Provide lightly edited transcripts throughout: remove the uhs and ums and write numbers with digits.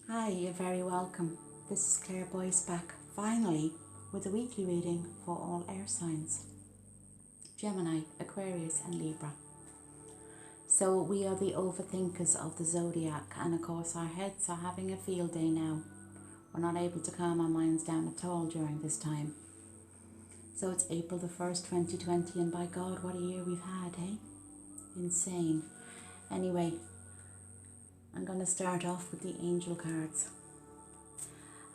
Hi, you're very welcome. This is Claire Boyce back, finally, with a weekly reading for all air signs. Gemini, Aquarius and Libra. So we are the overthinkers of the zodiac, and of course our heads are having a field day now. We're not able to calm our minds down at all during this time. So it's April the 1st, 2020, and by God, what a year we've had, eh? Insane. Anyway, I'm going to start off with the angel cards.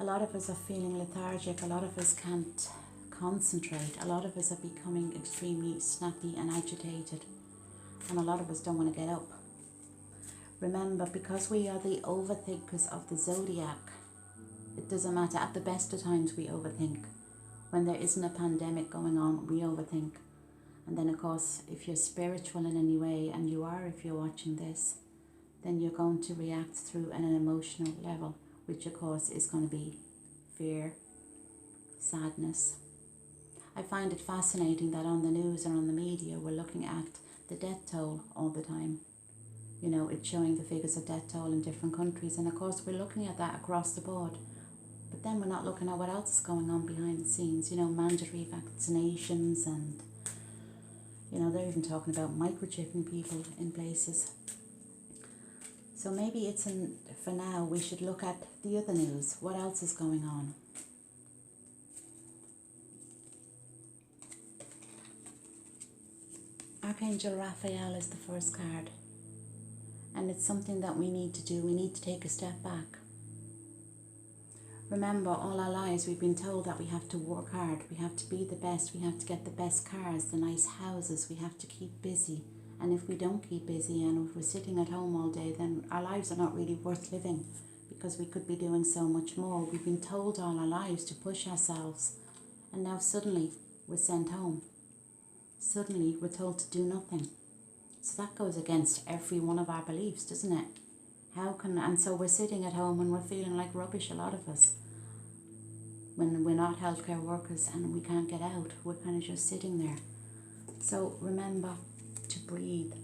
A lot of us are feeling lethargic, a lot of us can't concentrate, a lot of us are becoming extremely snappy and agitated, and a lot of us don't want to get up. Remember, because we are the overthinkers of the zodiac, it doesn't matter, at the best of times we overthink. When there isn't a pandemic going on, we overthink. And then of course, if you're spiritual in any way, and you are if you're watching this, then you're going to react through an emotional level, which of course is going to be fear, sadness. I find it fascinating that on the news or on the media we're looking at the death toll all the time. You know, it's showing the figures of death toll in different countries, and of course we're looking at that across the board. But then we're not looking at what else is going on behind the scenes, you know, mandatory vaccinations, and you know, they're even talking about microchipping people in places. So maybe for now, we should look at the other news. What else is going on? Archangel Raphael is the first card. And it's something that we need to do. We need to take a step back. Remember, all our lives we've been told that we have to work hard. We have to be the best. We have to get the best cars, the nice houses. We have to keep busy. And if we don't keep busy and if we're sitting at home all day, then our lives are not really worth living, because we could be doing so much more. We've been told all our lives to push ourselves, and now suddenly we're sent home. Suddenly we're told to do nothing. So that goes against every one of our beliefs, doesn't it? And so we're sitting at home and we're feeling like rubbish, a lot of us. When we're not healthcare workers and we can't get out, we're kind of just sitting there. So remember to breathe.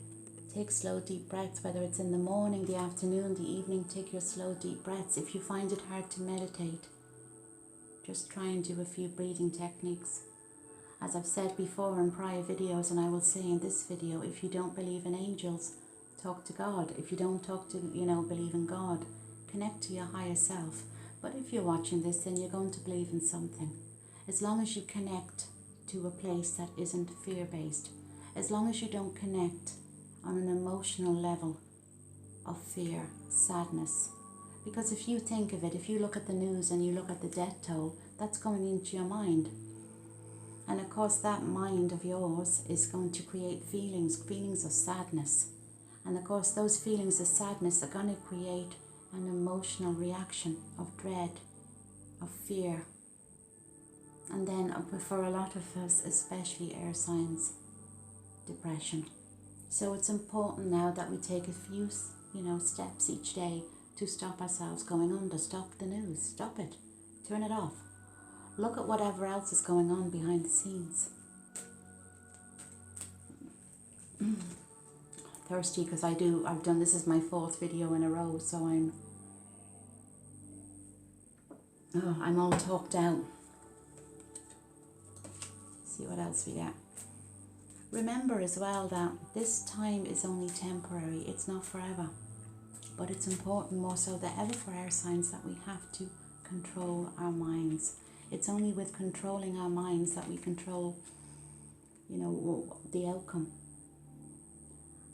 Take slow deep breaths, whether it's in the morning, the afternoon, the evening. Take your slow deep breaths. If you find it hard to meditate, just try and do a few breathing techniques. As I've said before in prior videos, and I will say in this video, if you don't believe in angels, talk to God. If you don't believe in God, connect to your higher self. But if you're watching this, then you're going to believe in something. As long as you connect to a place that isn't fear-based, as long as you don't connect on an emotional level of fear, sadness. Because if you think of it, if you look at the news and you look at the death toll, that's going into your mind. And of course that mind of yours is going to create feelings of sadness. And of course those feelings of sadness are going to create an emotional reaction of dread, of fear. And then for a lot of us, especially air signs, depression. So it's important now that we take a few, steps each day to stop ourselves going under. Stop the news. Stop it. Turn it off. Look at whatever else is going on behind the scenes. Thirsty because this is my 4th video in a row, so I'm all talked out. See what else we get. Remember as well that this time is only temporary, it's not forever. But it's important more so than ever for air signs that we have to control our minds. It's only with controlling our minds that we control, the outcome.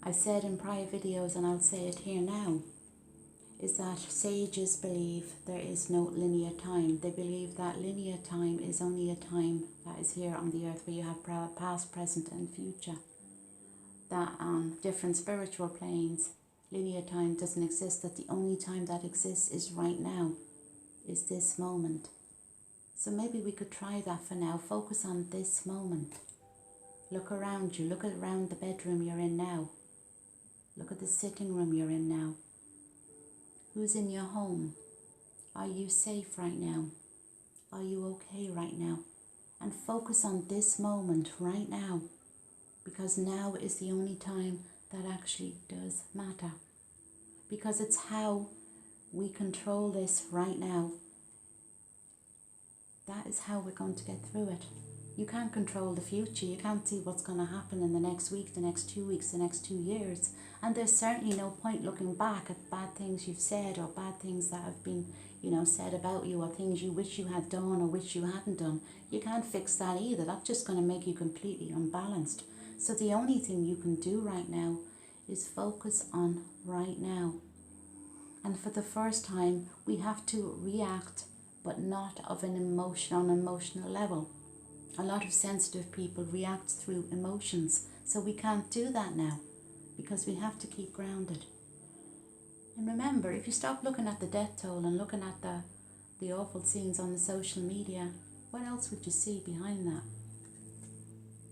I said in prior videos, and I'll say it here now, is that sages believe there is no linear time. They believe that linear time is only a time that is here on the earth where you have past, present and future. That on different spiritual planes, linear time doesn't exist, that the only time that exists is right now, is this moment. So maybe we could try that for now. Focus on this moment. Look around you. Look around the bedroom you're in now. Look at the sitting room you're in now. Who's in your home? Are you safe right now? Are you okay right now? And focus on this moment right now, because now is the only time that actually does matter. Because it's how We control this right now. That is how we're going to get through it. You can't control the future. You can't see what's going to happen in the next week, the next 2 weeks, the next 2 years. And there's certainly no point looking back at bad things you've said or bad things that have been, said about you, or things you wish you had done or wish you hadn't done. You can't fix that either. That's just going to make you completely unbalanced. So the only thing you can do right now is focus on right now. And for the first time, we have to react, but not on an emotional level. A lot of sensitive people react through emotions, so we can't do that now because we have to keep grounded. And remember, if you stop looking at the death toll and looking at the awful scenes on the social media, what else would you see behind that?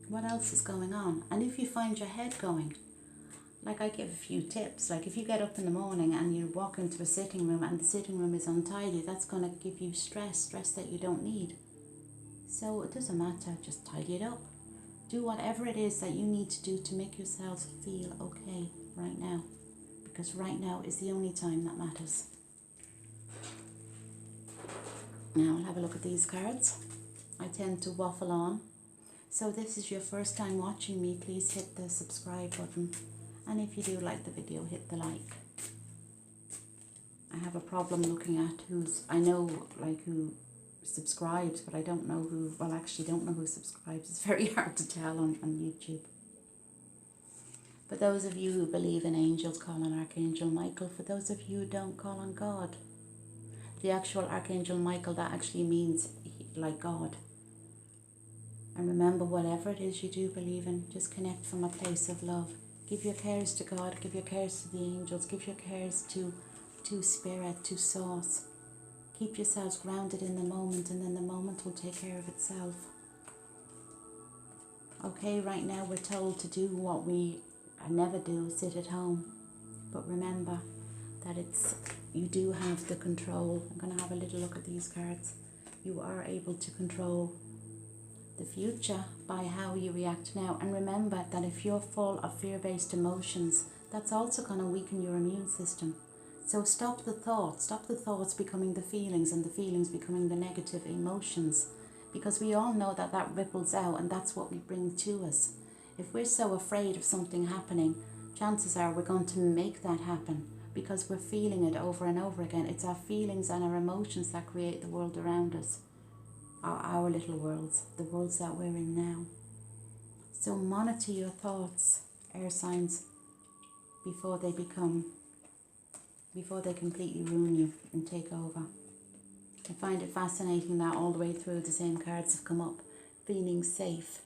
What else is going on? And if you find your head going, like I give a few tips, like if you get up in the morning and you walk into a sitting room and the sitting room is untidy, that's going to give you stress that you don't need. So it doesn't matter, just tidy it up. Do whatever it is that you need to do to make yourselves feel okay right now. Because right now is the only time that matters. Now I'll have a look at these cards. I tend to waffle on. So if this is your first time watching me, please hit the subscribe button. And if you do like the video, hit the like. I have a problem looking at who subscribes, but I don't know who, don't know who subscribes. It's very hard to tell on YouTube. For those of you who believe in angels, call on Archangel Michael. For those of you who don't, call on God. The actual Archangel Michael, that actually means like God. And remember, whatever it is you do believe in, just connect from a place of love. Give your cares to God, give your cares to the angels, give your cares to Spirit, to Source. Keep yourselves grounded in the moment, and then the moment will take care of itself. Okay, right now we're told to do what we never do, sit at home. But remember that you do have the control. I'm going to have a little look at these cards. You are able to control the future by how you react now. And remember that if you're full of fear-based emotions, that's also going to weaken your immune system. So stop the thoughts becoming the feelings, and the feelings becoming the negative emotions, because we all know that ripples out, and that's what we bring to us. If we're so afraid of something happening, chances are we're going to make that happen because we're feeling it over and over again. It's our feelings and our emotions that create the world around us. Our little worlds, the worlds that we're in now. So monitor your thoughts, air signs, before they completely ruin you and take over. I find it fascinating that all the way through the same cards have come up, feeling safe.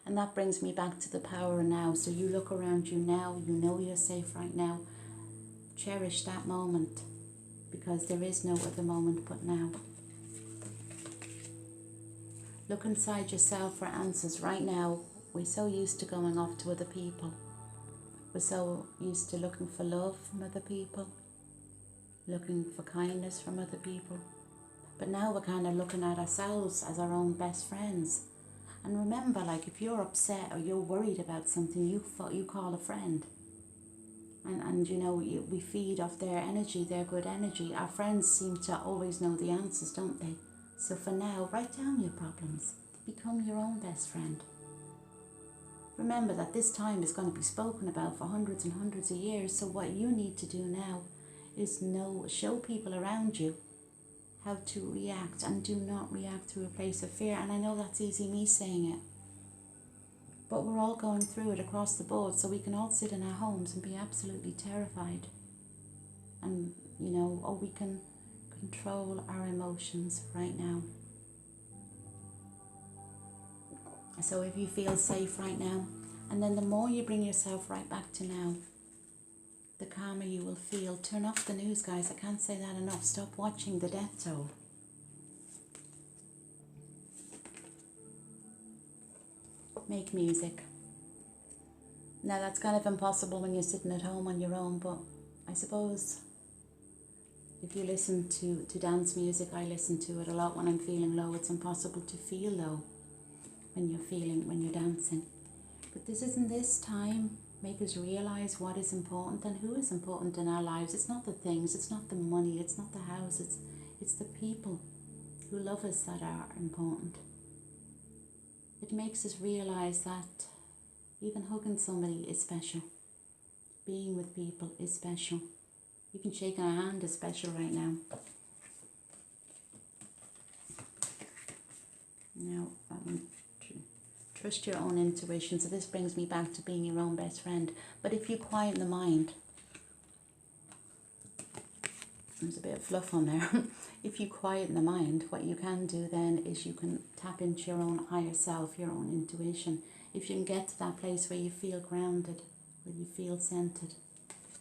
And that brings me back to the power of now. So you look around you now, you know you're safe right now. Cherish that moment, because there is no other moment but now. Look inside yourself for answers right now. We're so used to going off to other people. We're so used to looking for love from other people, looking for kindness from other people. But now we're kind of looking at ourselves as our own best friends. And remember, like if you're upset or you're worried about something, you call a friend. And we feed off their energy, their good energy. Our friends seem to always know the answers, don't they? So for now, write down your problems. Become your own best friend. Remember that this time is going to be spoken about for hundreds and hundreds of years. So what you need to do now is show people around you how to react, and do not react through a place of fear. And I know that's easy, me saying it, but we're all going through it across the board, so we can all sit in our homes and be absolutely terrified. And we can control our emotions right now. So if you feel safe right now, and then the more you bring yourself right back to now, the calmer you will feel. Turn off the news, guys. I can't say that enough. Stop watching the death toll. Make music. Now that's kind of impossible when you're sitting at home on your own, but I suppose if you listen to dance music, I listen to it a lot when I'm feeling low. It's impossible to feel low when you're dancing. But this isn't this time. make us realise what is important and who is important in our lives. It's not the things, it's not the money, it's not the house, it's the people who love us that are important. It makes us realise that even hugging somebody is special. Being with people is special. Even shaking a hand is special right now. Now, trust your own intuition. So this brings me back to being your own best friend. But if you quieten the mind, there's a bit of fluff on there. If you quieten the mind, what you can do then is you can tap into your own higher self, your own intuition. If you can get to that place where you feel grounded, where you feel centered,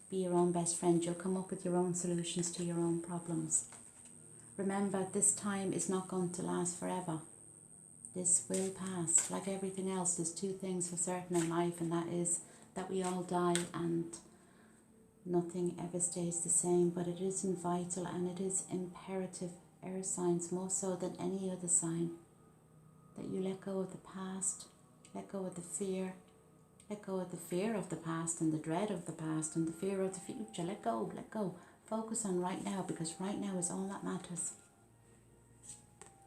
be your own best friend. You'll come up with your own solutions to your own problems. Remember, this time is not going to last forever. This will pass. Like everything else, there's two things for certain in life, and that is that we all die and nothing ever stays the same. But it isn't vital and it is imperative, air signs, more so than any other sign, that you let go of the past, let go of the fear, let go of the fear of the past and the dread of the past and the fear of the future. Let go, let go. Focus on right now, because right now is all that matters.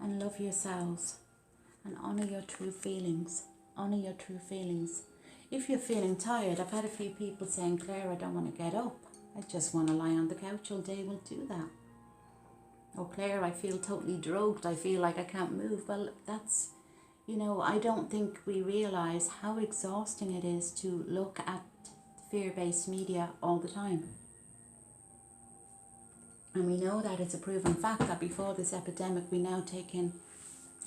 And love yourselves. And honour your true feelings. Honour your true feelings. If you're feeling tired, I've had a few people saying, Claire, I don't want to get up. I just want to lie on the couch all day. We'll do that. Oh, Claire, I feel totally drugged. I feel like I can't move. Well, that's, I don't think we realise how exhausting it is to look at fear-based media all the time. And we know that it's a proven fact that before this epidemic, we now take in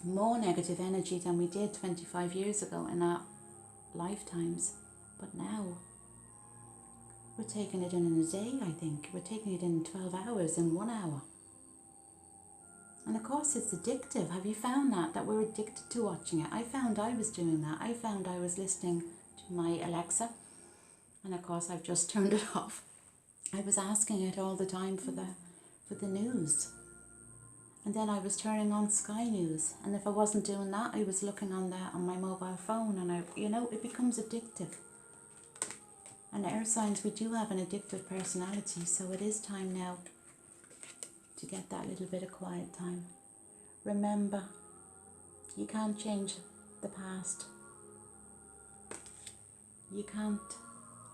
more negative energy than we did 25 years ago in our lifetimes. But now we're taking it in a day, I think. We're taking it in 12 hours, in 1 hour. And of course it's addictive. Have you found that we're addicted to watching it? I found I was doing that. I found I was listening to my Alexa, and of course I've just turned it off. I was asking it all the time for the news. And then I was turning on Sky News, and if I wasn't doing that, I was looking on my mobile phone, and it becomes addictive. And air signs, we do have an addictive personality, so it is time now to get that little bit of quiet time. Remember, you can't change the past. You can't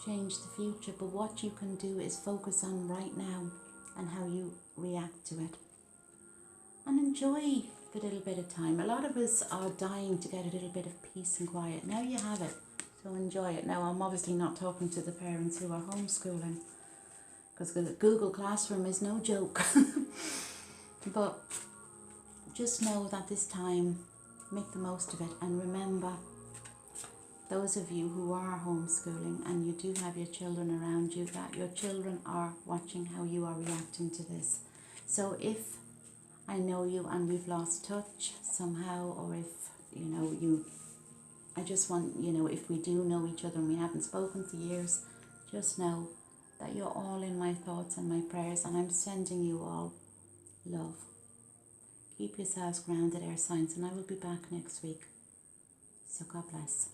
change the future, but what you can do is focus on right now and how you react to it. And enjoy the little bit of time. A lot of us are dying to get a little bit of peace and quiet. Now you have it, so enjoy it. Now, I'm obviously not talking to the parents who are homeschooling, because Google Classroom is no joke. But just know that this time, make the most of it. And remember, those of you who are homeschooling and you do have your children around you, that your children are watching how you are reacting to this. So if I know you and we've lost touch somehow, or if, I just want, if we do know each other and we haven't spoken for years, just know that you're all in my thoughts and my prayers, and I'm sending you all love. Keep yourselves grounded, air signs, and I will be back next week. So God bless.